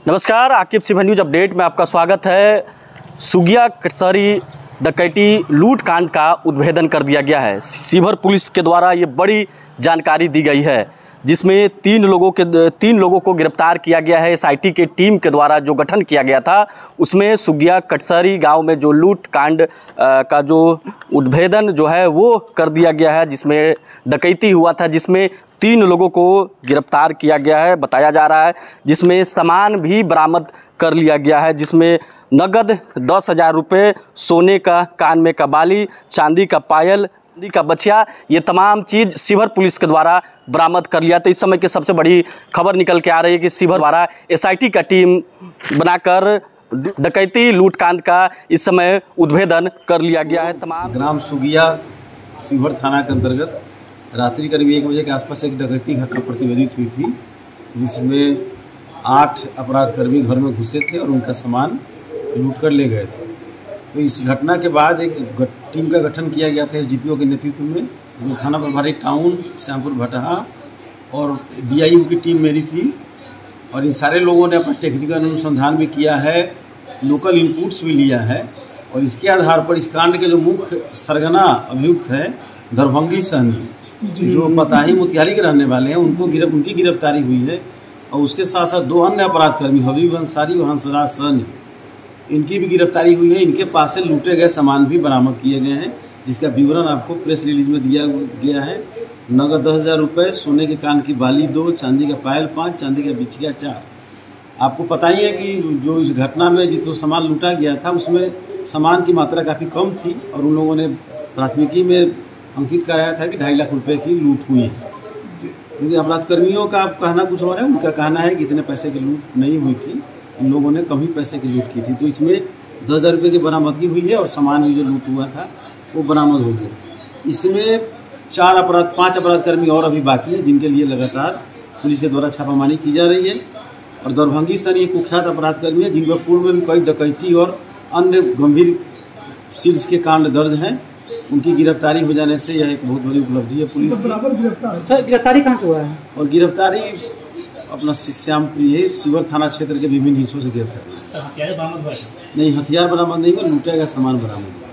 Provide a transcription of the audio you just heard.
नमस्कार, Aqib सिभा news update में आपका स्वागत है। सुगिया कचहरी डकैती लूट कांड का उद्भेदन कर दिया गया है। शिवहर पुलिस के द्वारा ये बड़ी जानकारी दी गई है, जिसमें तीन लोगों को गिरफ्तार किया गया है। एसआईटी के टीम के द्वारा जो गठन किया गया था, उसमें सुगिया कचहरी गांव में जो लूट कांड का जो उद्भेदन जो है वो कर दिया गया है, जिसमें डकैती हुआ था, जिसमें तीन लोगों को गिरफ्तार किया गया है बताया जा रहा है, जिसमें सामान भी बरामद कर लिया गया है, जिसमें नगद 10,000 रुपये, सोने का कान में का बाली, चांदी का पायल, चांदी का बचिया, ये तमाम चीज़ शिवहर पुलिस के द्वारा बरामद कर लिया। तो इस समय की सबसे बड़ी खबर निकल के आ रही है कि शिवहर द्वारा एसआईटी का टीम बनाकर डकैती लूटकांड का इस समय उद्भेदन कर लिया गया है। तमाम ग्राम सुगिया शिवहर थाना के अंतर्गत रात्रि करीब 1 बजे के आसपास एक डकैती घटना प्रतिवेदित हुई थी, जिसमें 8 अपराधकर्मी घर में घुसे थे और उनका सामान लूट कर ले गए थे। तो इस घटना के बाद एक टीम का गठन किया गया था एसडीपीओ के नेतृत्व में, जिसमें थाना प्रभारी टाउन श्यामपुर भटहा और डीआईयू की टीम मेरी थी। और इन सारे लोगों ने अपना टेक्निकल अनुसंधान भी किया है, लोकल इनपुट्स भी लिया है, और इसके आधार पर इस कांड के जो मुख्य सरगना अभियुक्त हैं दरभंगी सहनी, जो पताही मोतिहारी के रहने वाले हैं, उनकी गिरफ्तारी हुई है। और उसके साथ साथ 2 अन्य अपराधकर्मी हबीब अंसारी और हंसराज सहनी, इनकी भी गिरफ्तारी हुई है। इनके पास से लूटे गए सामान भी बरामद किए गए हैं, जिसका विवरण आपको प्रेस रिलीज में दिया गया है। नगद 10,000 रुपये, सोने के कान की बाली 2, चांदी का पायल 5, चांदी का बिछिया 4। आपको पता ही है कि जो इस घटना में जितना सामान लूटा गया था, उसमें सामान की मात्रा काफ़ी कम थी, और उन लोगों ने प्राथमिकी में अंकित कराया था कि 2.5 लाख रुपए की लूट हुई है। लेकिन अपराधकर्मियों का कहना कुछ और है, उनका कहना है कि इतने पैसे की लूट नहीं हुई थी, इन लोगों ने कम ही पैसे की लूट की थी। तो इसमें 10,000 रुपये की बरामदगी हुई है, और सामान भी जो लूट हुआ था वो बरामद हो गया। इसमें 5 अपराधकर्मी और अभी बाकी हैं, जिनके लिए लगातार पुलिस के द्वारा छापामारी की जा रही है। और दरभंगी सर एक कुख्यात अपराधकर्मी है, जिनपर पूर्व में भी कई डकैती और अन्य गंभीर सील्स के कांड दर्ज हैं। उनकी गिरफ्तारी हो जाने से यह एक बहुत बड़ी उपलब्धि है पुलिस की। गिरफ्तारी कहाँ से हुआ है? और गिरफ्तारी अपना शिवहर थाना क्षेत्र के विभिन्न हिस्सों से गिरफ्तारी। हथियार बरामद हुआ है? नहीं, हथियार बरामद नहीं हुआ, लूटा गया सामान बरामद हुआ।